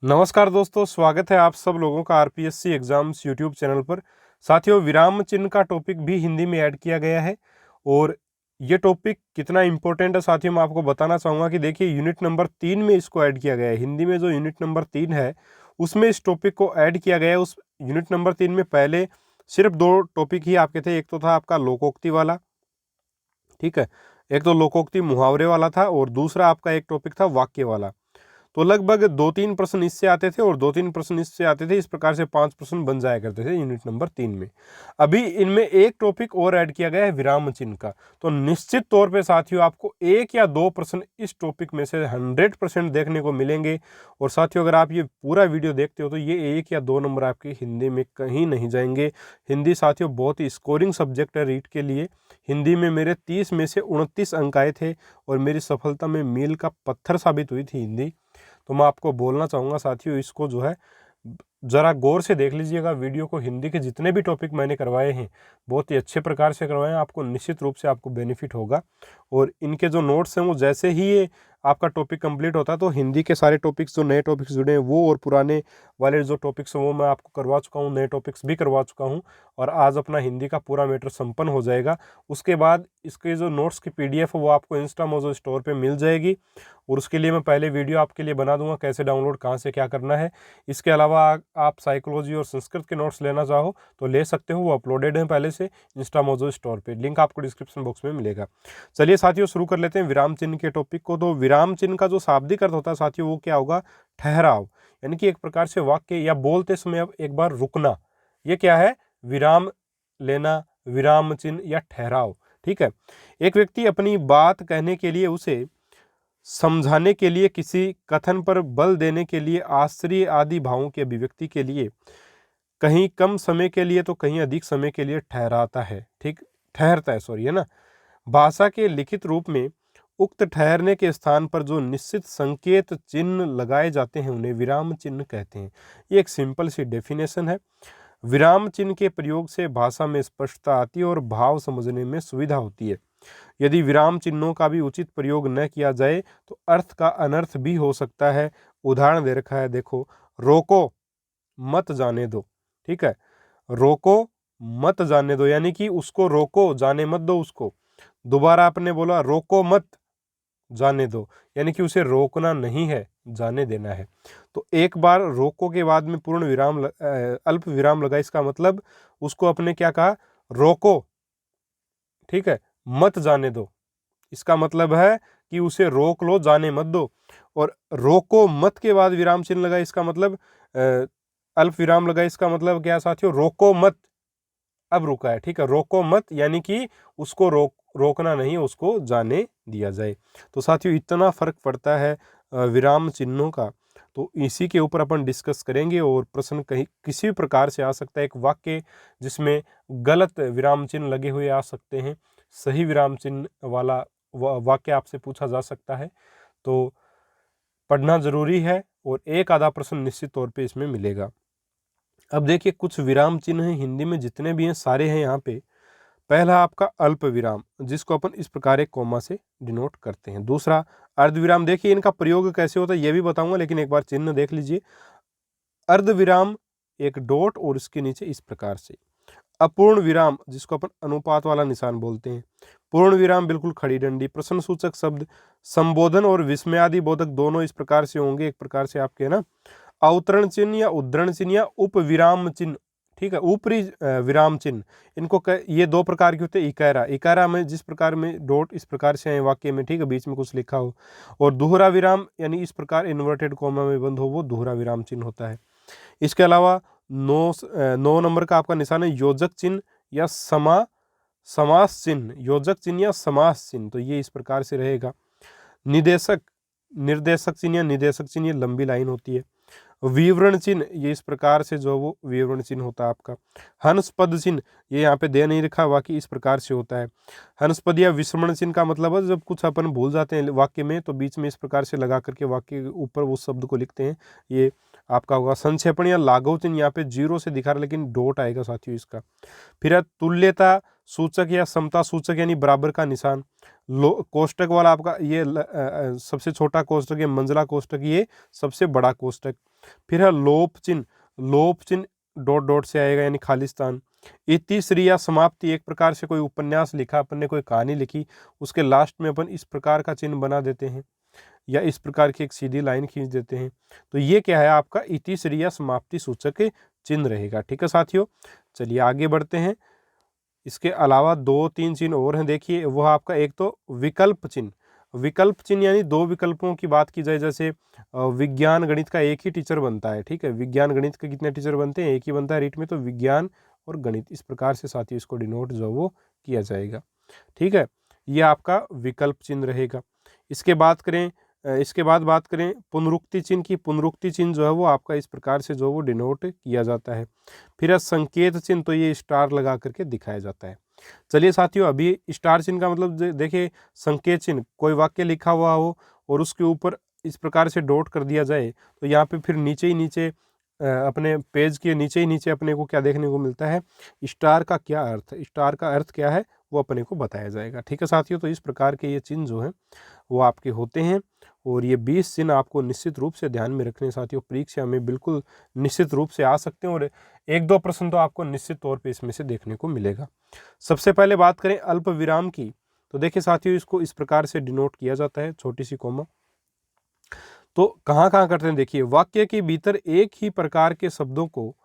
नमस्कार दोस्तों, स्वागत है आप सब लोगों का आरपीएससी एग्जाम्स यूट्यूब चैनल पर। साथियों, विराम चिन्ह का टॉपिक भी हिंदी में ऐड किया गया है और ये टॉपिक कितना इम्पोर्टेंट है साथियों, मैं आपको बताना चाहूँगा कि देखिए यूनिट नंबर 3 में इसको ऐड किया गया है। हिंदी में जो यूनिट नंबर 3 है उसमें इस टॉपिक को ऐड किया गया है। उस यूनिट नंबर 3 में पहले सिर्फ 2 टॉपिक ही आपके थे। एक तो था आपका लोकोक्ति वाला, ठीक है, एक तो लोकोक्ति मुहावरे वाला था और दूसरा आपका एक टॉपिक था वाक्य वाला। तो लगभग 2-3 प्रश्न इससे आते थे और 2-3 प्रश्न इससे आते थे। इस प्रकार से 5 प्रश्न बन जाया करते थे यूनिट नंबर 3 में। अभी इनमें एक टॉपिक और ऐड किया गया है विराम चिन्ह का। तो निश्चित तौर पे साथियों आपको 1 या 2 प्रश्न इस टॉपिक में से 100% देखने को मिलेंगे। और साथियों, अगर आप ये पूरा वीडियो देखते हो तो ये 1 या 2 नंबर आपके हिंदी में कहीं नहीं जाएंगे। हिंदी साथियों बहुत ही स्कोरिंग सब्जेक्ट है रीट के लिए। हिंदी में मेरे 30 में से 29 अंक आए थे और मेरी सफलता में मील का पत्थर साबित हुई थी हिंदी। तो मैं आपको बोलना चाहूँगा साथियों, इसको जो है ज़रा गौर से देख लीजिएगा वीडियो को। हिंदी के जितने भी टॉपिक मैंने करवाए हैं बहुत ही अच्छे प्रकार से करवाए हैं, आपको निश्चित रूप से आपको बेनिफिट होगा। और इनके जो नोट्स हैं वो जैसे ही ये आपका टॉपिक कंप्लीट होता है तो हिंदी के सारे टॉपिक्स जो नए टॉपिक्स जुड़े हैं वो और पुराने वाले जो टॉपिक्स हैं वो मैं आपको करवा चुका हूँ, नए टॉपिक्स भी करवा चुका हूँ। और आज अपना हिंदी का पूरा मैटर संपन्न हो जाएगा। उसके बाद इसके जो नोट्स की PDF है वो आपको इंस्टा मोजो स्टोर पर मिल जाएगी और उसके लिए मैं पहले वीडियो आपके लिए बना दूंगा कैसे डाउनलोड, कहाँ से क्या करना है। इसके अलावा आप साइकोलॉजी और संस्कृत के नोट्स लेना चाहो तो ले सकते हो, वो अपलोडेड हैं पहले से इंस्टा मोजो स्टोर पे, लिंक आपको डिस्क्रिप्शन बॉक्स में मिलेगा। चलिए साथियों, शुरू कर लेते हैं विराम चिन्ह के टॉपिक को। तो विराम चिन्ह का जो शाब्दिक अर्थ होता है साथियों वो क्या होगा? ठहराव, यानी कि एक प्रकार से वाक्य या बोलते समय अब एक बार रुकना, ये क्या है? विराम लेना, विराम चिन्ह या ठहराव। ठीक है, एक व्यक्ति अपनी बात कहने के लिए, उसे समझाने के लिए, किसी कथन पर बल देने के लिए, आश्चर्य आदि भावों की अभिव्यक्ति के लिए कहीं कम समय के लिए तो कहीं अधिक समय के लिए ठहराता है, ठीक, ठहरता है, सॉरी, है ना। भाषा के लिखित रूप में उक्त ठहरने के स्थान पर जो निश्चित संकेत चिन्ह लगाए जाते हैं उन्हें विराम चिन्ह कहते हैं। ये एक सिंपल सी डेफिनेशन है। विराम चिन्ह के प्रयोग से भाषा में स्पष्टता आती है और भाव समझने में सुविधा होती है। यदि विराम चिन्हों का भी उचित प्रयोग न किया जाए तो अर्थ का अनर्थ भी हो सकता है। उदाहरण दे रखा है, देखो, रोको मत जाने दो। ठीक है, रोको मत जाने दो, यानी कि उसको रोको, जाने मत दो उसको। दोबारा आपने बोला रोको मत जाने दो, यानी कि उसे रोकना नहीं है, जाने देना है। तो एक बार रोको के बाद में पूर्ण विराम अल्प विराम लगा, इसका मतलब उसको अपने क्या कहा? रोको, ठीक है, मत जाने दो, इसका मतलब है कि उसे रोक लो, जाने मत दो। और रोको मत के बाद विराम चिन्ह लगा, इसका मतलब अल्प विराम लगा, इसका मतलब क्या साथियों? रोको मत, अब रुका है। ठीक है, रोको मत यानी कि उसको रोकना नहीं, उसको जाने दिया जाए। तो साथियों इतना फर्क पड़ता है विराम चिन्हों का, तो इसी के ऊपर अपन डिस्कस करेंगे। और प्रश्न कहीं किसी भी प्रकार से आ सकता है, एक वाक्य जिसमें गलत विराम चिन्ह लगे हुए आ सकते हैं, सही विराम चिन्ह वाला वाक्य आपसे पूछा जा सकता है। तो पढ़ना जरूरी है और एक आधा प्रश्न निश्चित तौर पे इसमें मिलेगा। अब देखिए, कुछ विराम चिन्ह हैं हिंदी में, जितने भी हैं सारे हैं यहाँ पे। पहला आपका अल्प विराम, जिसको अपन इस प्रकार एक कोमा से डिनोट करते हैं। दूसरा अर्धविराम, देखिए इनका प्रयोग कैसे होता है ये भी बताऊंगा, लेकिन एक बार चिन्ह देख लीजिए। अर्धविराम एक डॉट और इसके नीचे इस प्रकार से। अपूर्ण विराम, जिसको अपन अनुपात वाला निशान बोलते हैं। पूर्ण विराम बिल्कुल खड़ी डंडी। प्रश्न सूचक शब्द संबोधन और विस्मयादि बोधक दोनों इस प्रकार से होंगे, एक प्रकार से आपके ना अवतरण चिन्ह या उद्धरण चिन्ह या उप विराम चिन्ह। ठीक है, ऊपरी विराम चिन्ह, इनको ये 2 प्रकार के होते हैं। इकारा, इकारा में जिस प्रकार में डॉट इस प्रकार से है वाक्य में, ठीक है, बीच में कुछ लिखा हो। और दोहरा विराम यानी इस प्रकार इन्वर्टेड कॉमा में बंद हो, वो दोहरा विराम चिन्ह होता है। इसके अलावा 9 नंबर का आपका निशान है योजक चिन्ह या समास चिन्ह, योजक चिन्ह या समास चिन्ह, तो ये इस प्रकार से रहेगा। निर्देशक चिन्ह या निदेशक चिन्ह, ये लंबी लाइन होती है। विवरण चिन्ह, ये इस प्रकार से जो वो विवरण चिन्ह होता है आपका। हंस पद चिन्ह, ये यहाँ पे दे नहीं रखा, बाकी इस प्रकार से होता है। हंस पद या विस्मरण चिन्ह का मतलब है जब कुछ अपन भूल जाते हैं वाक्य में तो बीच में इस प्रकार से लगा करके वाक्य के ऊपर उस शब्द को लिखते हैं, ये आपका होगा। संक्षेपण या लाघव चिन्ह, यहाँ पे 0 से दिखा रहा लेकिन डॉट आएगा साथियों इसका। फिर है तुल्यता सूचक या समता सूचक यानी बराबर का निशान। कोष्टक वाला आपका ये सबसे छोटा कोष्टक, ये मंझला कोष्टक, ये सबसे बड़ा कोष्टक। फिर है लोप चिन्ह, लोप चिन्ह डॉट डॉट से आएगा यानी खालिस्तान। इतिश्री या समाप्ति, एक प्रकार से कोई उपन्यास लिखा, अपन ने कोई कहानी लिखी, उसके लास्ट में अपन इस प्रकार का चिन्ह बना देते हैं या इस प्रकार की एक सीधी लाइन खींच देते हैं। तो ये क्या है आपका इतिश्री या समाप्ति सूचक चिन्ह रहेगा। ठीक है साथियों, चलिए आगे बढ़ते हैं। इसके अलावा 2-3 चिन्ह और हैं, देखिए वह आपका एक तो विकल्प चिन्ह। विकल्प चिन्ह यानी दो विकल्पों की बात की जाए, जैसे विज्ञान गणित का एक ही टीचर बनता है। ठीक है, विज्ञान गणित के कितने टीचर बनते हैं? एक ही बनता है रीट में, तो विज्ञान और गणित, इस प्रकार से साथियों इसको डिनोट जो वो किया जाएगा। ठीक है, ये आपका विकल्प चिन्ह रहेगा। इसके बाद बात करें पुनरुक्ति चिन्ह की। पुनरुक्ति चिन्ह जो है वो आपका इस प्रकार से जो वो डिनोट किया जाता है। फिर संकेत चिन्ह, तो ये स्टार लगा करके दिखाया जाता है। चलिए साथियों, अभी स्टार चिन्ह का मतलब देखिए, संकेत चिन्ह, कोई वाक्य लिखा हुआ हो और उसके ऊपर इस प्रकार से डॉट कर दिया जाए, तो यहाँ पे फिर नीचे ही नीचे अपने पेज के नीचे ही नीचे अपने को क्या देखने को मिलता है? स्टार का क्या अर्थ, स्टार का अर्थ क्या है वो अपने को बताया जाएगा। ठीक है साथियों, तो इस प्रकार के ये चिन्ह जो हैं वो आपके होते हैं, और ये 20 चिन्ह आपको निश्चित रूप से ध्यान में रखने साथियों, परीक्षा में बिल्कुल निश्चित रूप से आ सकते हैं, और 1-2 प्रश्न तो आपको निश्चित तौर पे इसमें से देखने को मिलेगा। सबसे पहले बात करें अल्प विराम की, तो देखिए साथियों इसको इस प्रकार से डिनोट किया जाता है, छोटी सी कोमा। तो कहाँ कहाँ करते हैं? देखिए, वाक्य के भीतर एक ही प्रकार के शब्दों को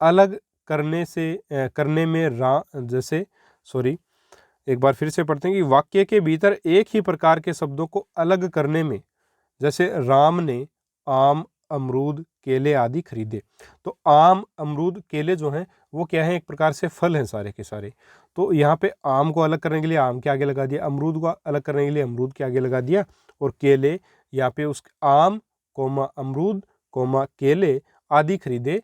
अलग करने में जैसे एक बार फिर से पढ़ते हैं कि वाक्य के भीतर एक ही प्रकार के शब्दों को अलग करने में, जैसे राम ने आम, अमरूद, केले आदि खरीदे। तो आम, अमरूद, केले जो हैं वो क्या है? एक प्रकार से फल हैं सारे के सारे। तो यहाँ पे आम को अलग करने के लिए आम के आगे लगा दिया, अमरूद को अलग करने के लिए अमरूद के आगे लगा दिया, और केले यहाँ पे उस आम कोमा अमरूद कोमा केले आदि खरीदे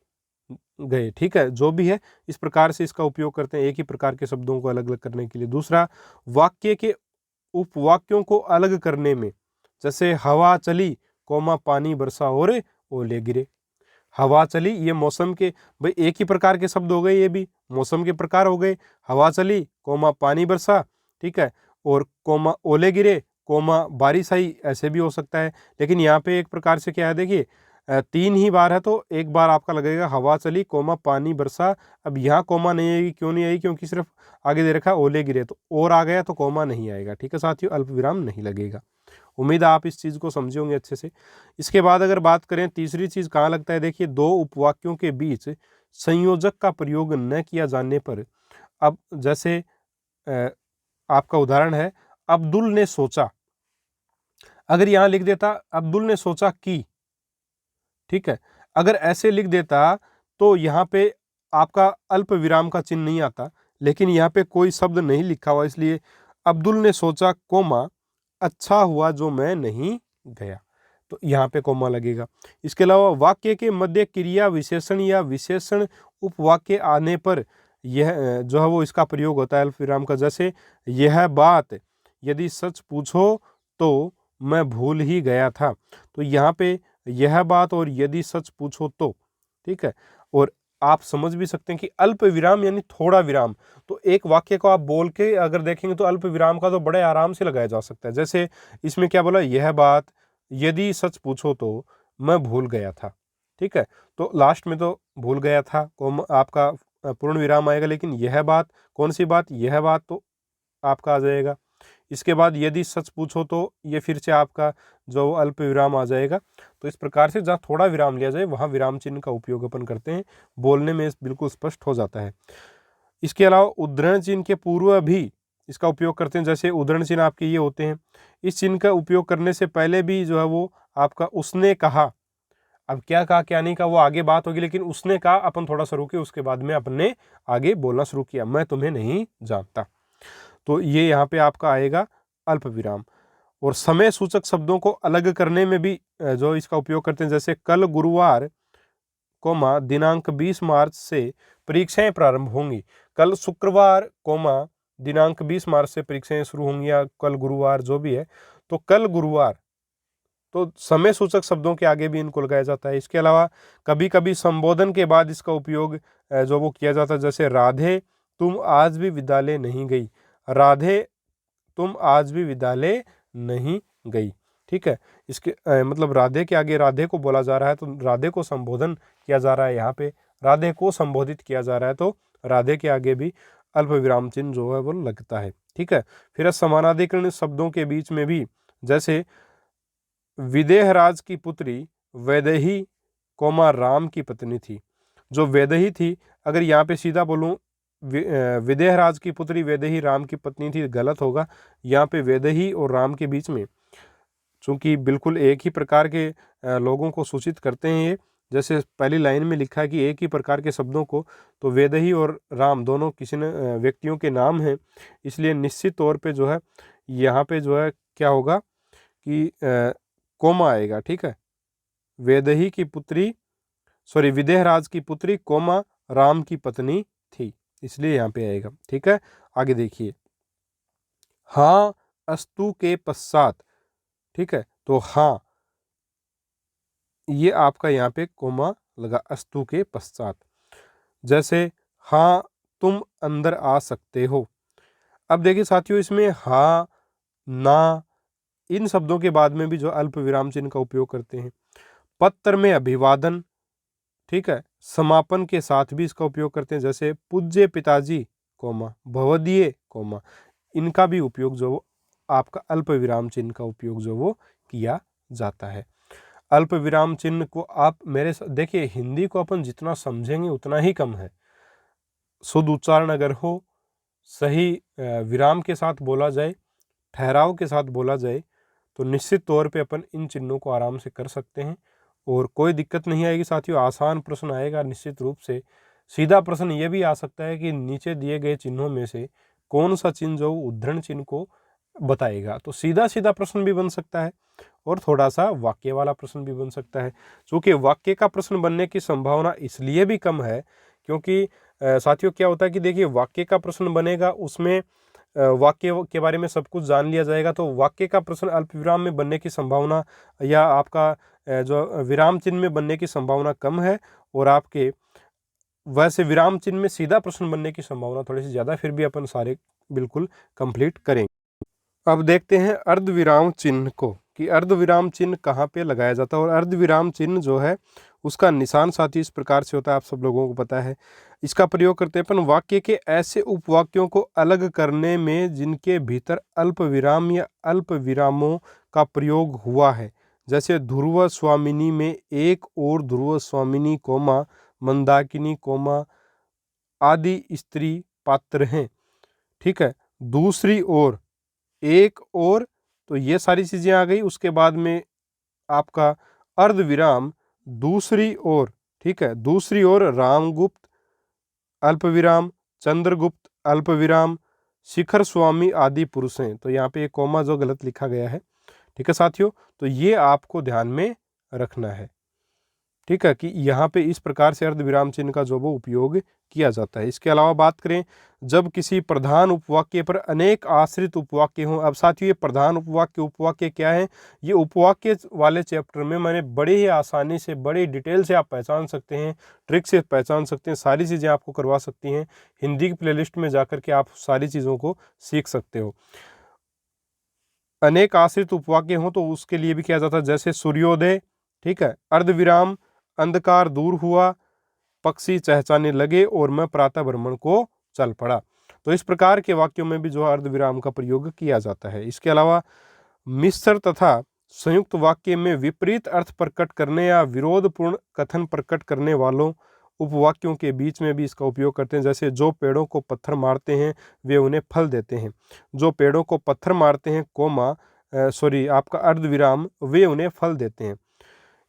गए। ठीक है, जो भी है इस प्रकार से इसका उपयोग करते हैं एक ही प्रकार के शब्दों को अलग अलग करने के लिए। दूसरा, वाक्य के उपवाक्यों को अलग करने में, जैसे हवा चली कोमा पानी बरसा और ओले गिरे। हवा चली, ये मौसम के, भाई एक ही प्रकार के शब्द हो गए, ये भी मौसम के प्रकार हो गए। हवा चली कोमा पानी बरसा, ठीक है, और कोमा ओले गिरे कोमा बारिश आई, ऐसे भी हो सकता है। लेकिन यहाँ पे एक प्रकार से क्या है, देखिए 3 ही बार है, तो एक बार आपका लगेगा हवा चली कोमा पानी बरसा। अब यहाँ कोमा नहीं आएगी, क्यों नहीं आई? क्योंकि सिर्फ आगे दे रखा है ओले गिरे, तो और आ गया तो कोमा नहीं आएगा। ठीक है साथियों, अल्प विराम नहीं लगेगा। उम्मीद है आप इस चीज़ को समझे होंगे अच्छे से। इसके बाद अगर बात करें तीसरी चीज़ कहाँ लगता है, देखिए दो उपवाक्यों के बीच संयोजक का प्रयोग न किया जाने पर, अब जैसे आपका उदाहरण है अब्दुल ने सोचा, अगर यहाँ लिख देता अब्दुल ने सोचा कि, ठीक है, अगर ऐसे लिख देता तो यहाँ पे आपका अल्प विराम का चिन्ह नहीं आता, लेकिन यहाँ पे कोई शब्द नहीं लिखा हुआ, इसलिए अब्दुल ने सोचा कोमा अच्छा हुआ जो मैं नहीं गया, तो यहाँ पे कोमा लगेगा। इसके अलावा वाक्य के मध्य क्रिया विशेषण या विशेषण उपवाक्य आने पर यह जो है वो इसका प्रयोग होता है अल्प विराम का। जैसे यह बात यदि सच पूछो तो मैं भूल ही गया था, तो यहाँ पे यह बात और यदि सच पूछो तो, ठीक है। और आप समझ भी सकते हैं कि अल्प विराम यानी थोड़ा विराम, तो एक वाक्य को आप बोल के अगर देखेंगे तो अल्प विराम का तो बड़े आराम से लगाया जा सकता है। जैसे इसमें क्या बोला, यह बात यदि सच पूछो तो मैं भूल गया था, ठीक है, तो लास्ट में तो भूल गया था आपका पूर्ण विराम आएगा, लेकिन यह बात, कौन सी बात? यह बात, तो आपका आ जाएगा। इसके बाद यदि सच पूछो तो ये फिर से आपका जो अल्प विराम आ जाएगा। तो इस प्रकार से जहाँ थोड़ा विराम लिया जाए वहाँ विराम चिन्ह का उपयोग अपन करते हैं, बोलने में बिल्कुल स्पष्ट हो जाता है। इसके अलावा उद्धरण चिन्ह के पूर्व भी इसका उपयोग करते हैं, जैसे उद्धरण चिन्ह आपके ये होते हैं। इस चिन्ह का उपयोग करने से पहले भी जो है वो आपका उसने कहा, अब क्या कहा क्या नहीं कहा वो आगे बात होगी, लेकिन उसने कहा अपन थोड़ा सा रुके, उसके बाद में अपन ने आगे बोलना शुरू किया, मैं तुम्हें नहीं जानता, तो ये यहाँ पे आपका आएगा अल्प विराम। और समय सूचक शब्दों को अलग करने में भी जो इसका उपयोग करते हैं, जैसे कल गुरुवार कोमा दिनांक 20 मार्च से परीक्षाएं प्रारंभ होंगी। कल शुक्रवार कोमा दिनांक 20 मार्च से परीक्षाएं शुरू होंगी, या कल गुरुवार जो भी है, तो कल गुरुवार, तो समय सूचक शब्दों के आगे भी इनको लगाया जाता है। इसके अलावा कभी कभी संबोधन के बाद इसका उपयोग जो वो किया जाता है, जैसे राधे तुम आज भी विद्यालय नहीं गई। राधे तुम आज भी विद्यालय नहीं गई। ठीक है, इसके मतलब राधे के आगे राधे को बोला जा रहा है, तो राधे को संबोधन किया जा रहा है, यहाँ पे राधे को संबोधित किया जा रहा है, तो राधे के आगे भी अल्प विराम चिन्ह जो है वो लगता है। ठीक है, फिर समानाधिकरण शब्दों के बीच में भी, जैसे विदेहराज की पुत्री वैदेही कोमा राम की पत्नी थी। जो वैदेही थी, अगर यहाँ पे सीधा बोलूं विदेहराज की पुत्री वैदेही राम की पत्नी थी, गलत होगा। यहाँ पे वैदेही और राम के बीच में, चूंकि बिल्कुल एक ही प्रकार के लोगों को सूचित करते हैं ये, जैसे पहली लाइन में लिखा है कि एक ही प्रकार के शब्दों को, तो वैदेही और राम दोनों किसी न व्यक्तियों के नाम हैं, इसलिए निश्चित तौर पे जो है यहाँ पे जो है क्या होगा कि कोमा आएगा। ठीक है, वैदेही की पुत्री विदेहराज की पुत्री कोमा राम की पत्नी थी, इसलिए यहाँ पे आएगा। ठीक है, आगे देखिए, हाँ अस्तु के पश्चात। ठीक है, तो हाँ ये आपका यहाँ पे कोमा लगा अस्तु के पश्चात। जैसे हाँ तुम अंदर आ सकते हो। अब देखिए साथियों, इसमें हाँ, ना, इन शब्दों के बाद में भी जो अल्प विराम चिन्ह का उपयोग करते हैं। पत्र में अभिवादन, ठीक है, समापन के साथ भी इसका उपयोग करते हैं, जैसे पूज्य पिताजी कोमा भवदीय कोमा, इनका भी उपयोग जो आपका अल्प विराम चिन्ह का उपयोग जो वो किया जाता है। अल्प विराम चिन्ह को आप देखिए, हिंदी को अपन जितना समझेंगे उतना ही कम है। शुद्ध उच्चारण अगर हो, सही विराम के साथ बोला जाए, ठहराव के साथ बोला जाए, तो निश्चित तौर पे अपन इन चिन्हों को आराम से कर सकते हैं और कोई दिक्कत नहीं आएगी साथियों। आसान प्रश्न आएगा निश्चित रूप से। सीधा प्रश्न ये भी आ सकता है कि नीचे दिए गए चिन्हों में से कौन सा चिन्ह जो उद्धरण चिन्ह को बताएगा, तो सीधा सीधा प्रश्न भी बन सकता है और थोड़ा सा वाक्य वाला प्रश्न भी बन सकता है। क्योंकि वाक्य का प्रश्न बनने की संभावना इसलिए भी कम है क्योंकि साथियों क्या होता है कि देखिए, वाक्य का प्रश्न बनेगा, उसमें वाक्य के बारे में सब कुछ जान लिया जाएगा, तो वाक्य का प्रश्न अल्प विराम में बनने की संभावना या आपका जो विराम चिन्ह में बनने की संभावना कम है, और आपके वैसे विराम चिन्ह में सीधा प्रश्न बनने की संभावना थोड़ी सी ज़्यादा। फिर भी अपन सारे बिल्कुल कंप्लीट करेंगे। अब देखते हैं अर्धविराम चिन्ह को, कि अर्धविराम चिन्ह कहाँ पे लगाया जाता है। और अर्धविराम चिन्ह जो है उसका निशान साथी इस प्रकार से होता है, आप सब लोगों को पता है। इसका प्रयोग करते हैं अपन वाक्य के ऐसे उपवाक्यों को अलग करने में जिनके भीतर अल्प विराम या अल्प विरामों का प्रयोग हुआ है। जैसे ध्रुव स्वामिनी में एक और ध्रुव स्वामिनी कोमा मंदाकिनी कोमा आदि स्त्री पात्र हैं। ठीक है, दूसरी ओर एक और, तो ये सारी चीजें आ गई। उसके बाद में आपका अर्धविराम दूसरी ओर। ठीक है, दूसरी ओर रामगुप्त अल्प विराम, चंद्रगुप्त अल्प विराम, शिखर स्वामी आदि पुरुष हैं। तो यहाँ पे एक कॉमा जो गलत लिखा गया है। ठीक है साथियों, तो ये आपको ध्यान में रखना है। ठीक है, कि यहाँ पे इस प्रकार से अर्धविराम चिन्ह का जो वो उपयोग किया जाता है। इसके अलावा बात करें, जब किसी प्रधान उपवाक्य पर अनेक आश्रित उपवाक्य हों। अब साथियों, ये प्रधान उपवाक्य क्या है, ये उपवाक्य वाले चैप्टर में मैंने बड़े ही आसानी से, बड़ी डिटेल से आप पहचान सकते हैं, ट्रिक से पहचान सकते हैं, सारी चीज़ें आपको करवा सकती हैं। हिंदी की प्लेलिस्ट में जाकर के आप सारी चीज़ों को सीख सकते हो। अनेक आश्रित उपवाक्य हों तो उसके लिए भी किया जाता है, जैसे सूर्योदय, ठीक है, अर्धविराम, अंधकार दूर हुआ, पक्षी चहचहाने लगे और मैं प्रातः भ्रमण को चल पड़ा। तो इस प्रकार के वाक्यों में भी जो अर्धविराम का प्रयोग किया जाता है। इसके अलावा मिश्र तथा संयुक्त वाक्य में विपरीत अर्थ प्रकट करने या विरोधपूर्ण कथन प्रकट करने वालों उपवाक्यों के बीच में भी इसका उपयोग करते हैं। जैसे जो पेड़ों को पत्थर मारते हैं वे उन्हें फल देते हैं। जो पेड़ों को पत्थर मारते हैं आपका अर्धविराम, वे उन्हें फल देते हैं।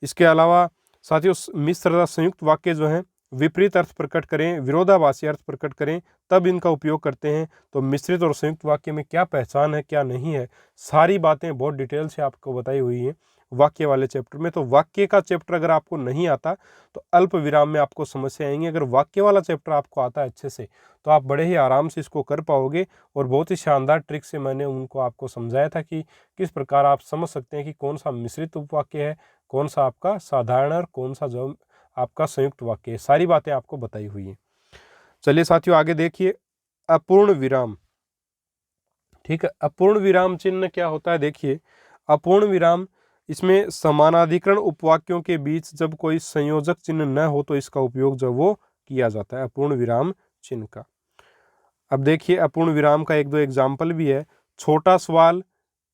इसके अलावा साथियों, मिश्र तथा संयुक्त वाक्य जो हैं विपरीत अर्थ प्रकट करें, विरोधाभासी अर्थ प्रकट करें, तब इनका उपयोग करते हैं। तो मिश्रित और संयुक्त वाक्य में क्या पहचान है, क्या नहीं है, सारी बातें बहुत डिटेल से आपको बताई हुई हैं वाक्य वाले चैप्टर में। तो वाक्य का चैप्टर अगर आपको नहीं आता तो अल्प विराम में आपको समस्या आएंगी। अगर वाक्य वाला चैप्टर आपको आता है अच्छे से, तो आप बड़े ही आराम से इसको कर पाओगे। और बहुत ही शानदार ट्रिक से मैंने उनको आपको समझाया था कि किस प्रकार आप समझ सकते हैं कि कौन सा मिश्रित उपवाक्य है, कौन सा आपका साधारण और कौन सा जो आपका संयुक्त वाक्य है। सारी बातें आपको बताई हुई हैं। चलिए साथियों, आगे देखिए, अपूर्ण विराम। ठीक है। अपूर्ण विराम चिन्ह क्या होता है, देखिए अपूर्ण विराम, इसमें समानाधिकरण उपवाक्यों के बीच जब कोई संयोजक चिन्ह न हो तो इसका उपयोग जो वो किया जाता है अपूर्ण विराम चिन्ह का। अब देखिए अपूर्ण विराम का एक दो एग्जाम्पल भी है, छोटा सवाल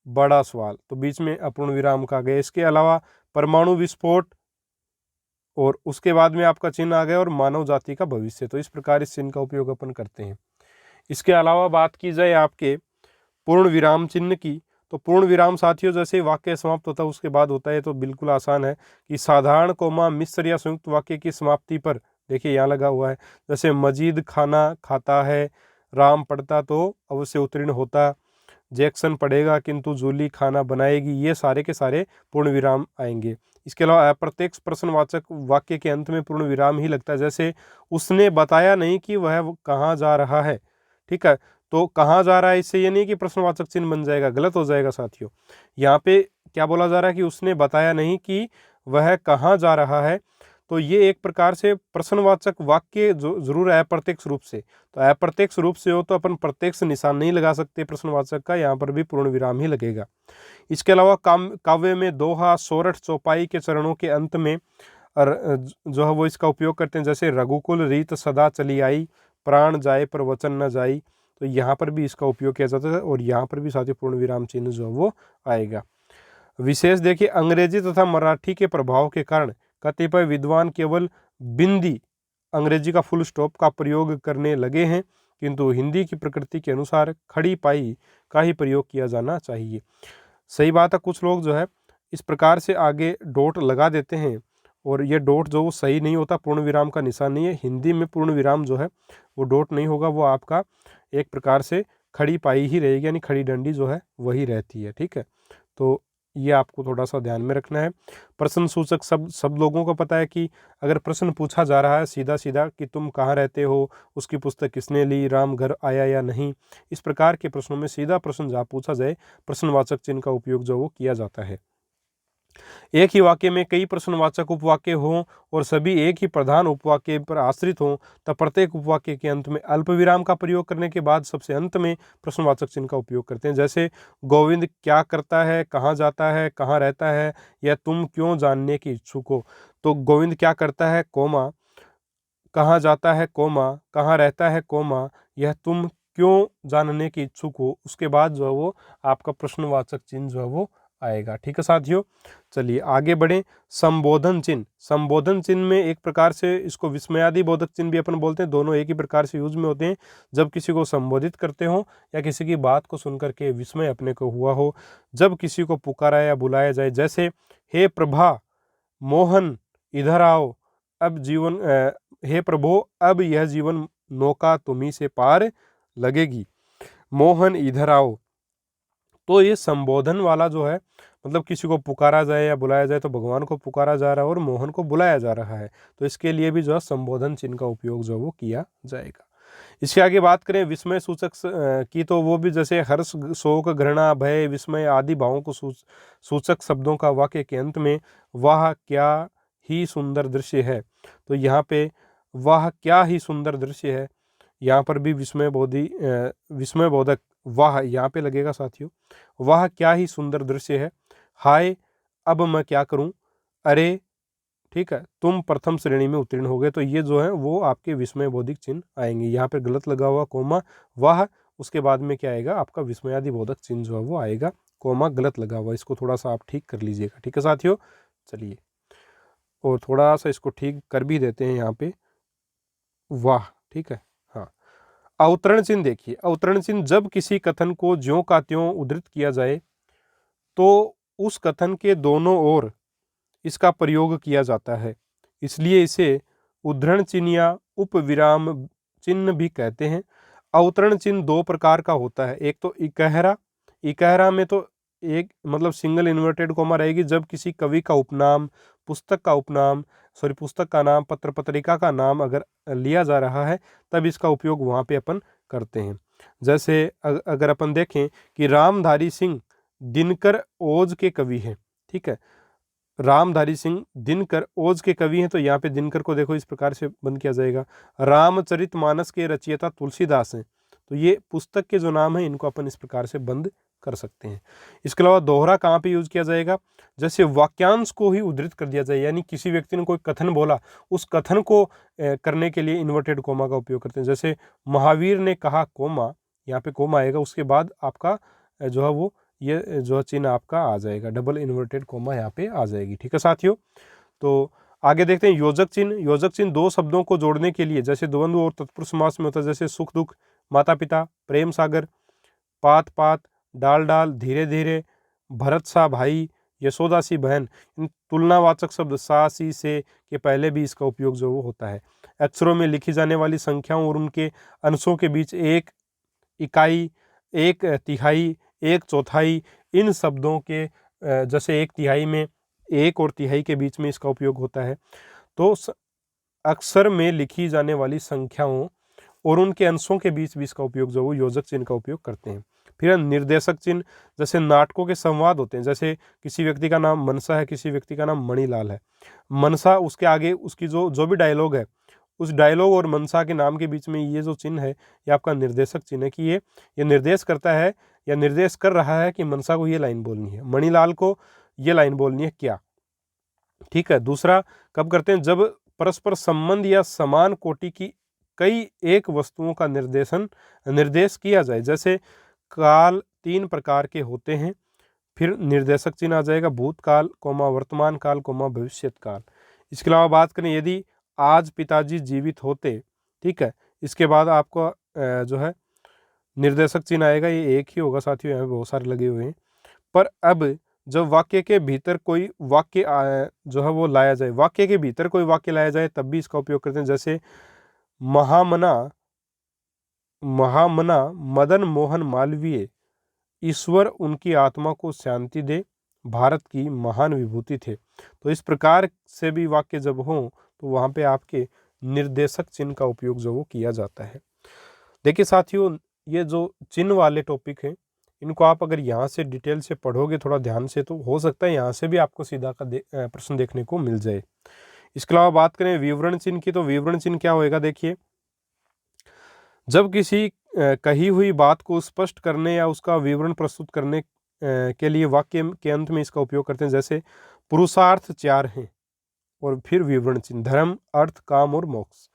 बड़ा सवाल, तो बीच में अपूर्ण विराम का गया। इसके अलावा परमाणु विस्फोट, और उसके बाद में आपका चिन्ह आ गया और मानव जाति का भविष्य, तो इस प्रकार इस चिन्ह का उपयोग अपन करते हैं। इसके अलावा बात की जाए आपके पूर्ण विराम चिन्ह की, तो पूर्ण विराम साथियों जैसे वाक्य समाप्त होता है उसके बाद होता है, तो बिल्कुल आसान है कि साधारण कोमा मिश्र या संयुक्त वाक्य की समाप्ति पर, देखिए यहाँ लगा हुआ है, जैसे मजीद खाना खाता है, राम पढ़ता तो अवश्य उत्तीर्ण होता, जैक्सन पढ़ेगा किंतु जूली खाना बनाएगी, ये सारे के सारे पूर्ण विराम आएंगे। इसके अलावा अप्रत्यक्ष प्रश्नवाचक वाक्य के अंत में पूर्ण विराम ही लगता है, जैसे उसने बताया नहीं कि वह कहाँ जा रहा है। ठीक है, तो कहाँ जा रहा है इससे ये नहीं कि प्रश्नवाचक चिन्ह बन जाएगा, गलत हो जाएगा साथियों। यहाँ पे क्या बोला जा रहा है कि उसने बताया नहीं कि वह कहाँ जा रहा है, तो ये एक प्रकार से प्रश्नवाचक वाक्य जो जरूर है अप्रत्यक्ष रूप से, तो अप्रत्यक्ष रूप से हो तो अपन प्रत्यक्ष निशान नहीं लगा सकते प्रश्नवाचक का, यहाँ पर भी पूर्ण विराम ही लगेगा। इसके अलावा काव्य में दोहा, सोरठ, चौपाई के चरणों के अंत में जो है वो इसका उपयोग करते हैं, जैसे रघुकुल रीत सदा चली आई, प्राण जाए पर वचन न जाई, तो यहाँ पर भी इसका उपयोग किया जाता है और यहाँ पर भी साथ ही पूर्ण विराम चिन्ह जो है वो आएगा। विशेष देखिए अंग्रेजी तथा मराठी के प्रभाव के कारण कतिपय विद्वान केवल बिंदी अंग्रेजी का फुल स्टॉप का प्रयोग करने लगे हैं, किंतु हिंदी की प्रकृति के अनुसार खड़ी पाई का ही प्रयोग किया जाना चाहिए। सही बात है, कुछ लोग जो है इस प्रकार से आगे डॉट लगा देते हैं और ये डॉट जो वो सही नहीं होता, पूर्ण विराम का निशान नहीं है। हिंदी में पूर्ण विराम जो है वो डॉट नहीं होगा, वो आपका एक प्रकार से खड़ी पाई ही रहेगी, यानी खड़ी डंडी जो है वही रहती है। ठीक है, तो ये आपको थोड़ा सा ध्यान में रखना है। प्रश्न सूचक सब लोगों को पता है कि अगर प्रश्न पूछा जा रहा है सीधा सीधा कि तुम कहाँ रहते हो, उसकी पुस्तक किसने ली, राम घर आया या नहीं, इस प्रकार के प्रश्नों में सीधा प्रश्न जहाँ पूछा जाए प्रश्नवाचक चिन्ह का उपयोग जो वो किया जाता है। एक ही वाक्य में कई प्रश्नवाचक उपवाक्य हों और सभी एक ही प्रधान उपवाक्य पर आश्रित हों, तब प्रत्येक उपवाक्य के अंत में अल्प विराम का प्रयोग करने के बाद सबसे अंत में प्रश्नवाचक चिन्ह का उपयोग करते हैं। जैसे गोविंद क्या करता है, कहाँ जाता है, कहाँ रहता है, या तुम क्यों जानने की इच्छुक हो, तो गोविंद क्या करता है कोमा, कहाँ जाता है कोमा, कहाँ रहता है कोमा, यह तुम क्यों जानने की इच्छुक हो, उसके बाद जो है वो आपका प्रश्नवाचक चिन्ह जो है वो आएगा। ठीक है साथियों, चलिए आगे बढ़ें। संबोधन चिन्ह, संबोधन चिन्ह में एक प्रकार से इसको विस्मयादि बोधक चिन्ह भी अपन बोलते हैं, दोनों एक ही प्रकार से यूज में होते हैं। जब किसी को संबोधित करते हो या किसी की बात को सुनकर के विस्मय अपने को हुआ हो, जब किसी को पुकारा या बुलाया जाए, जैसे हे प्रभा, मोहन इधर आओ, अब जीवन हे प्रभु अब यह जीवन नौका तुम्ही से पार लगेगी, मोहन इधर आओ, तो ये संबोधन वाला जो है मतलब किसी को पुकारा जाए या बुलाया जाए, तो भगवान को पुकारा जा रहा है और मोहन को बुलाया जा रहा है, तो इसके लिए भी जो है संबोधन चिन्ह का उपयोग जो वो किया जाएगा। इसके आगे बात करें विस्मय सूचक की, तो वो भी जैसे हर्ष, शोक, घृणा, भय, विस्मय आदि भावों को सूचक शब्दों का वाक्य के अंत में वाह क्या ही सुंदर दृश्य है, तो यहाँ पे वाह क्या ही सुंदर दृश्य है, यहाँ पर भी विस्मय बोधक वाह यहाँ पे लगेगा साथियों, वाह क्या ही सुंदर दृश्य है, हाय अब मैं क्या करूं, अरे, ठीक है, तुम प्रथम श्रेणी में उत्तीर्ण हो गए, तो ये जो है वो आपके विस्मय बोधिक चिन्ह आएंगे। यहाँ पे गलत लगा हुआ कोमा वाह, उसके बाद में क्या आएगा आपका विस्मयादि बोधक चिन्ह जो है वो आएगा, कोमा गलत लगा हुआ, इसको थोड़ा सा आप ठीक कर लीजिएगा। ठीक है साथियों, चलिए और थोड़ा सा इसको ठीक कर भी देते हैं यहाँ पे वाह। ठीक है, हाँ, अवतरण चिन्ह देखिए, अवतरण चिन्ह जब किसी कथन को ज्यों का त्यों उद्धृत किया जाए तो उस कथन के दोनों ओर इसका प्रयोग किया जाता है, इसलिए इसे उद्धरण चिन्ह या उपविराम चिन्ह भी कहते हैं। अवतरण चिन्ह दो प्रकार का होता है, एक तो इकहरा, इकहरा में तो एक मतलब सिंगल इन्वर्टेड कॉमा रहेगी, जब किसी कवि का उपनाम, पुस्तक का उपनाम, पुस्तक का नाम, पत्र पत्रिका का नाम अगर लिया जा रहा है तब इसका उपयोग वहाँ पे अपन करते हैं। जैसे अगर अपन देखें कि रामधारी सिंह दिनकर ओज के कवि हैं, ठीक है, रामधारी सिंह दिनकर ओज के कवि हैं, तो यहाँ पे दिनकर को देखो इस प्रकार से बंद किया जाएगा। रामचरितमानस के रचयिता तुलसीदास हैं, तो ये पुस्तक के जो नाम है इनको अपन इस प्रकार से बंद कर सकते हैं। इसके अलावा दोहरा कहाँ पे यूज किया जाएगा, जैसे वाक्यांश को ही उद्धृत कर दिया जाए, यानी किसी व्यक्ति ने कोई कथन बोला, उस कथन को करने के लिए इन्वर्टेड कोमा का उपयोग करते हैं। जैसे महावीर ने कहा कोमा, यहाँ पे कोमा आएगा, उसके बाद आपका जो है वो ये जो चिन्ह आपका आ जाएगा, डबल इन्वर्टेड कोमा यहाँ पे आ जाएगी। ठीक है साथियों, तो आगे देखते हैं योजक चिन्ह। योजक चिन्ह दो शब्दों को जोड़ने के लिए जैसे द्वंद्व और तत्पुरुष समास में होता है, जैसे सुख दुख, माता पिता, प्रेम सागर, पात पात, डाल डाल, धीरे धीरे, भरत सा भाई, यशोदा सी बहन। इन तुलनावाचक शब्द सा सी से के पहले भी इसका उपयोग जो वो होता है। अक्षरों में लिखी जाने वाली संख्याओं और उनके अंशों के बीच एक इकाई, एक तिहाई, एक चौथाई, इन शब्दों के जैसे एक तिहाई में एक और तिहाई के बीच में इसका उपयोग होता है। तो अक्षर में लिखी जाने वाली संख्याओं और उनके अंशों के बीच भी इसका उपयोग जो वो योजक चिन्ह का उपयोग करते हैं। फिर निर्देशक चिन्ह, जैसे नाटकों के संवाद होते हैं, जैसे किसी व्यक्ति का नाम मनसा है, किसी व्यक्ति का नाम मणिलाल है। मनसा, उसके आगे उसकी जो भी डायलॉग है, उस डायलॉग और मनसा के नाम के बीच में ये जो चिन्ह है ये आपका निर्देशक चिन्ह है कि ये निर्देश करता है या निर्देश कर रहा है कि मनसा को ये लाइन बोलनी है, मणिलाल को ये लाइन बोलनी है क्या। ठीक है। दूसरा कब करते हैं, जब परस्पर संबंध या समान कोटि की कई एक वस्तुओं का निर्देश किया जाए। जैसे काल 3 प्रकार के होते हैं, फिर निर्देशक चिन्ह आ जाएगा भूतकाल, वर्तमान काल, भविष्यत काल। इसके अलावा बात करें यदि आज पिताजी जीवित होते, ठीक है, इसके बाद आपको जो है निर्देशक चिन्ह आएगा, ये एक ही होगा साथियों, यहाँ बहुत सारे लगे हुए हैं। पर अब जब वाक्य के भीतर कोई वाक्य जो है वो लाया जाए, वाक्य के भीतर कोई वाक्य लाया जाए तब भी इसका उपयोग करते हैं। जैसे महामना मदन मोहन मालवीय, ईश्वर उनकी आत्मा को शांति दे, भारत की महान विभूति थे। तो इस प्रकार से भी वाक्य जब हो तो वहाँ पे आपके निर्देशक चिन्ह का उपयोग जो वो किया जाता है। देखिए साथियों, ये जो चिन्ह वाले टॉपिक हैं इनको आप अगर यहाँ से डिटेल से पढ़ोगे थोड़ा ध्यान से, तो हो सकता है यहाँ से भी आपको सीधा का प्रश्न देखने को मिल जाए। इसके अलावा बात करें विवरण चिन्ह की, तो विवरण चिन्ह क्या होएगा, देखिए जब किसी कही हुई बात को स्पष्ट करने या उसका विवरण प्रस्तुत करने के लिए वाक्य के अंत में इसका उपयोग करते हैं। जैसे पुरुषार्थ 4 हैं और फिर विवरण चिन्ह, धर्म, अर्थ, काम और मोक्ष।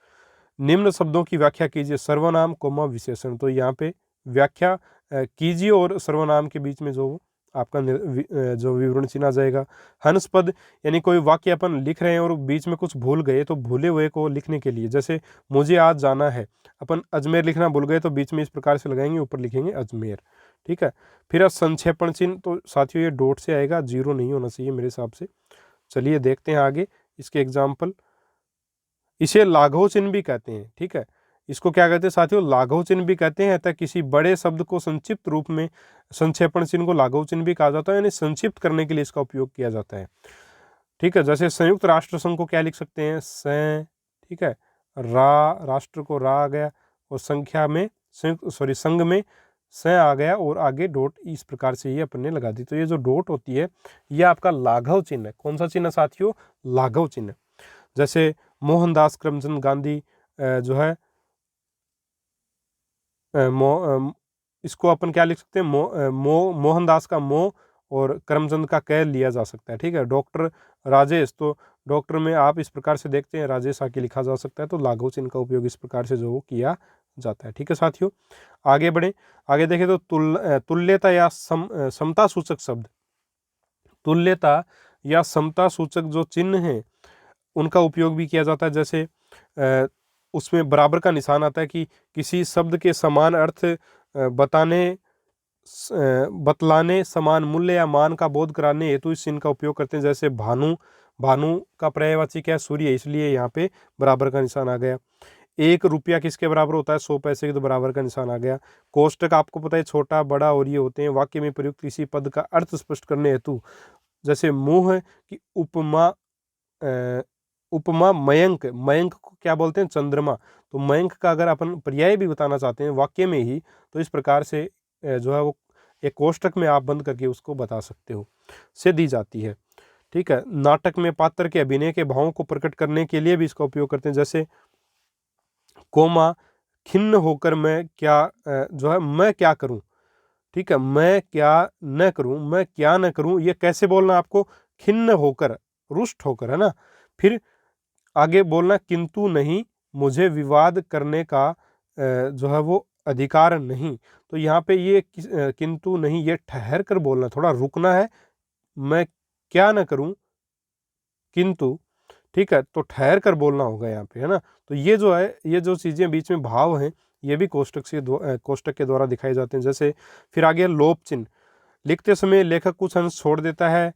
निम्न शब्दों की व्याख्या कीजिए, सर्वनाम, विशेषण। तो यहाँ पे व्याख्या कीजिए और सर्वनाम के बीच में जो आपका जो विवरण चिन्ह आ जाएगा। हंस पद, यानी कोई वाक्य अपन लिख रहे हैं और बीच में कुछ भूल गए, तो भूले हुए को लिखने के लिए, जैसे मुझे आज जाना है, अपन अजमेर लिखना भूल गए तो बीच में इस प्रकार से लगाएंगे, ऊपर लिखेंगे अजमेर। ठीक है। फिर संक्षेपण चिन्ह, तो साथियों ये डॉट से आएगा, जीरो नहीं होना चाहिए मेरे हिसाब से। चलिए देखते हैं आगे इसके एग्जाम्पल। इसे लाघव चिन्ह भी कहते हैं। ठीक है, इसको क्या कहते हैं साथियों, लाघव चिन्ह भी कहते हैं। अतः किसी बड़े शब्द को संक्षिप्त रूप में, संक्षेपण चिन्ह को लाघव चिन्ह भी कहा जाता है, यानी संक्षिप्त करने के लिए इसका उपयोग किया जाता है। ठीक है, जैसे संयुक्त राष्ट्र संघ को क्या लिख सकते हैं, स, ठीक है, रा, राष्ट्र को रा आ गया और संख्या में संघ में स आ गया और आगे डॉट, इस प्रकार से ये अपन ने लगा दी। तो ये जो डॉट होती है ये आपका लाघव चिन्ह है। कौन सा चिन्ह साथियों, लाघव चिन्ह। जैसे मोहनदास करमचंद गांधी जो है इसको अपन क्या लिख सकते हैं, मोहनदास का मो और करमचंद का कै लिया जा सकता है। ठीक है। डॉक्टर राजेश, तो डॉक्टर में आप इस प्रकार से देखते हैं राजेश आके लिखा जा सकता है, तो लाघव चिन्ह का उपयोग इस प्रकार से जो वो किया जाता है। ठीक है साथियों, आगे बढ़े। आगे देखें तो तुल्यता या समता सूचक शब्द, तुल्यता या समता सूचक जो चिन्ह है उनका उपयोग भी किया जाता है। जैसे उसमें बराबर का निशान आता है कि किसी शब्द के समान अर्थ बतलाने, समान मूल्य या मान का बोध कराने हेतु इस चिन्ह का उपयोग करते हैं। जैसे भानु, भानु का पर्यायवाची क्या है, सूर्य, इसलिए यहाँ पे बराबर का निशान आ गया। 1 रुपया किसके बराबर होता है, 100 पैसे के, तो बराबर का निशान आ गया। कोष्टक आपको पता है छोटा, बड़ा और ये होते हैं। वाक्य में प्रयुक्त किसी पद का अर्थ स्पष्ट करने हेतु, जैसे मुंह की उपमा मयंक, मयंक को क्या बोलते हैं, चंद्रमा। तो मयंक का अगर अपन पर्याय भी बताना चाहते हैं वाक्य में ही, तो इस प्रकार से जो है वो एक कोष्टक में आप बंद करके उसको बता सकते हो, से दी जाती है। ठीक है। नाटक में पात्र के अभिनय के भावों को प्रकट करने के लिए भी इसका उपयोग करते हैं। जैसे कोमा खिन्न होकर मैं क्या जो है मैं क्या करूं, ठीक है, मैं क्या न करूं, मैं क्या न करूं, ये कैसे बोलना आपको, खिन्न होकर, रुष्ट होकर, है ना। फिर आगे बोलना किंतु नहीं, मुझे विवाद करने का जो है वो अधिकार नहीं। तो यहाँ पे ये किंतु नहीं, ये ठहर कर बोलना, थोड़ा रुकना है, मैं क्या न करूं किंतु, ठीक है, तो ठहर कर बोलना होगा यहाँ पे, है ना। तो ये जो है, ये जो चीज़ें बीच में भाव हैं, ये भी कोष्टक के द्वारा दिखाए जाते हैं। जैसे फिर आगे लोप चिन्ह, लिखते समय लेखक कुछ अंश छोड़ देता है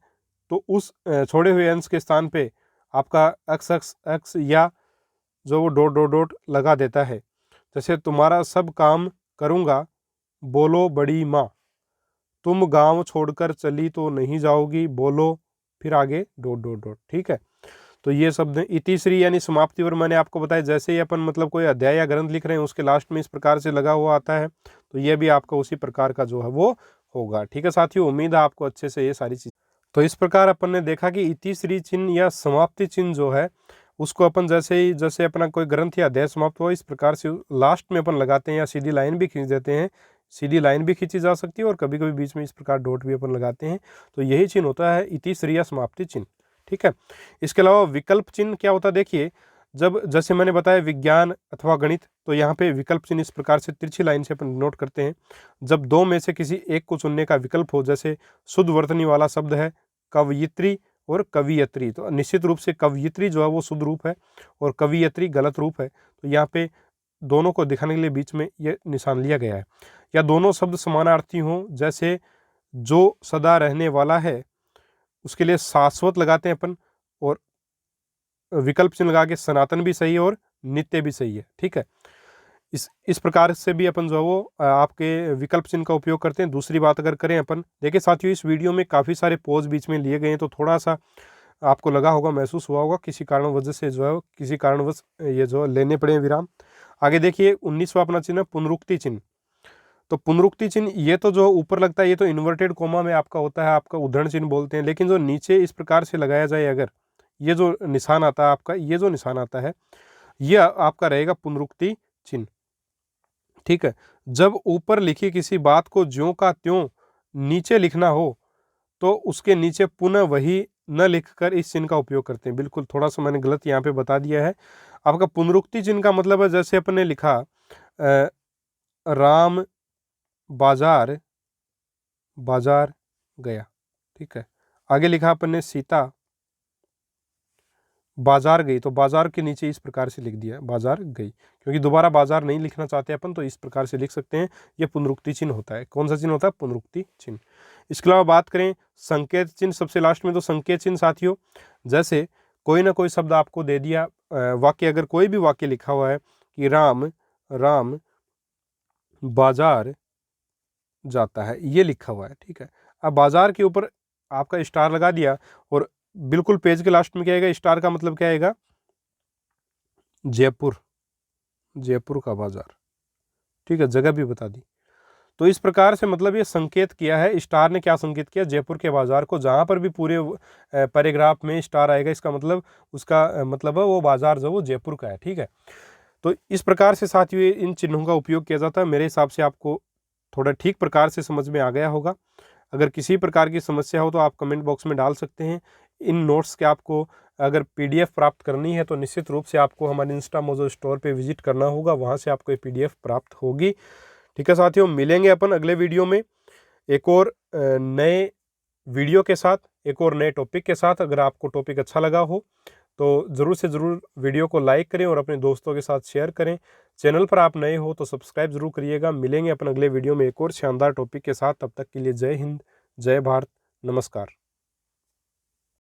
तो उस छोड़े हुए अंश के स्थान पे आपका एक्स एक्स एक्स या जो वो डॉट डॉट डॉट लगा देता है। जैसे तुम्हारा सब काम करूँगा, बोलो बड़ी माँ, तुम गांव छोड़कर चली तो नहीं जाओगी, बोलो, फिर आगे डॉट डॉट डॉट, ठीक है। तो ये शब्द इतिश्री यानी समाप्ति पर मैंने आपको बताया, जैसे ही अपन मतलब कोई अध्याय या ग्रंथ लिख रहे हैं उसके लास्ट में इस प्रकार से लगा हुआ आता है, तो ये भी आपका उसी प्रकार का जो है वो होगा, ठीक है साथियों। उम्मीद है आपको अच्छे से ये सारी चीज। तो इस प्रकार अपन ने देखा कि इतिश्री चिन्ह या समाप्ति चिन्ह जो है उसको अपन जैसे अपना कोई ग्रंथ या अध्याय समाप्त हुआ इस प्रकार से लास्ट में अपन लगाते हैं, या सीधी लाइन भी खींच देते हैं, सीधी लाइन भी खींची जा सकती है और कभी कभी बीच में इस प्रकार डॉट भी अपन लगाते हैं। तो यही चिन्ह होता है इतिश्री या समाप्ति चिन्ह, ठीक है। इसके अलावा विकल्प चिन्ह क्या होता है, देखिए, जब जैसे मैंने बताया विज्ञान अथवा गणित, तो यहाँ पे विकल्प चिन्ह इस प्रकार से तिरछी लाइन से अपन नोट करते हैं। जब दो में से किसी एक को चुनने का विकल्प हो, जैसे शुद्ध वर्तनी वाला शब्द है कवयित्री और कवियत्री, तो निश्चित रूप से कवयित्री जो है वो शुद्ध रूप है और कवियत्री गलत रूप है। तो यहाँ पे दोनों को दिखाने के लिए बीच में ये निशान लिया गया है। या दोनों शब्द समानार्थी हों, जैसे जो सदा रहने वाला है उसके लिए शाश्वत लगाते हैं अपन, और विकल्प चिन्ह लगा के सनातन भी सही है और नित्य भी सही है, ठीक है। इस प्रकार से भी अपन जो है वो आपके विकल्प चिन्ह का उपयोग करते हैं। दूसरी बात अगर करें अपन, देखिए साथियों, इस वीडियो में काफ़ी सारे पोज बीच में लिए गए हैं, तो थोड़ा सा आपको लगा होगा, महसूस हुआ होगा किसी कारण वजह से जो है किसी कारणवश ये जो लेने पड़े विराम। आगे देखिए 19वां अपना चिन्ह पुनरुक्ति चिन्ह। तो पुनरुक्ति चिन्ह ये तो जो ऊपर लगता है ये तो इन्वर्टेड कोमा में आपका होता है, आपका उद्धरण चिन्ह बोलते हैं, लेकिन जो नीचे इस प्रकार से लगाया जाए, अगर ये जो निशान आता है आपका, ये जो निशान आता है ये आपका रहेगा पुनरुक्ति चिन्ह, ठीक है। जब ऊपर लिखी किसी बात को ज्यों का त्यों नीचे लिखना हो तो उसके नीचे पुनः वही न लिखकर इस चिन्ह का उपयोग करते हैं। बिल्कुल थोड़ा सा मैंने गलत यहाँ पे बता दिया है। आपका पुनरुक्ति चिन्ह का मतलब है, जैसे अपन ने लिखा राम बाजार बाजार गया, ठीक है। आगे लिखा अपन ने सीता बाजार गई, तो बाजार के नीचे इस प्रकार से लिख दिया बाजार गई, क्योंकि दोबारा बाजार नहीं लिखना चाहते अपन, तो इस प्रकार से लिख सकते हैं। यह पुनरुक्ति चिन्ह होता है। कौन सा चिन्ह होता है? पुनरुक्ति चिन्ह। इसके अलावा बात करें संकेत चिन्ह सबसे लास्ट में, तो संकेत चिन्ह साथियों, जैसे कोई ना कोई शब्द आपको दे दिया, वाक्य, अगर कोई भी वाक्य लिखा हुआ है कि राम राम बाजार जाता है, ये लिखा हुआ है, ठीक है। अब बाजार के ऊपर आपका स्टार लगा दिया, और बिल्कुल पेज के लास्ट में क्या आएगा, स्टार का मतलब क्या आएगा, जयपुर, जयपुर का बाजार, ठीक है, जगह भी बता दी। तो इस प्रकार से मतलब ये संकेत किया है, स्टार ने क्या संकेत किया, जयपुर के बाजार को। जहां पर भी पूरे पैराग्राफ में स्टार आएगा, इसका मतलब उसका मतलब है वो बाजार जो वो जयपुर का है, ठीक है। तो इस प्रकार से साथियों इन चिन्हों का उपयोग किया जाता है। मेरे हिसाब से आपको थोड़ा ठीक प्रकार से समझ में आ गया होगा। अगर किसी प्रकार की समस्या हो तो आप कमेंट बॉक्स में डाल सकते हैं। इन नोट्स के आपको अगर PDF प्राप्त करनी है तो निश्चित रूप से आपको हमारे इंस्टा मोजो स्टोर पे विजिट करना होगा, वहाँ से आपको ये PDF प्राप्त होगी, ठीक है साथियों। मिलेंगे अपन अगले वीडियो में एक और नए वीडियो के साथ, एक और नए टॉपिक के साथ। अगर आपको टॉपिक अच्छा लगा हो तो ज़रूर से ज़रूर वीडियो को लाइक करें और अपने दोस्तों के साथ शेयर करें। चैनल पर आप नए हो तो सब्सक्राइब जरूर करिएगा। मिलेंगे अपन अगले वीडियो में एक और शानदार टॉपिक के साथ। तब तक के लिए जय हिंद, जय भारत, नमस्कार।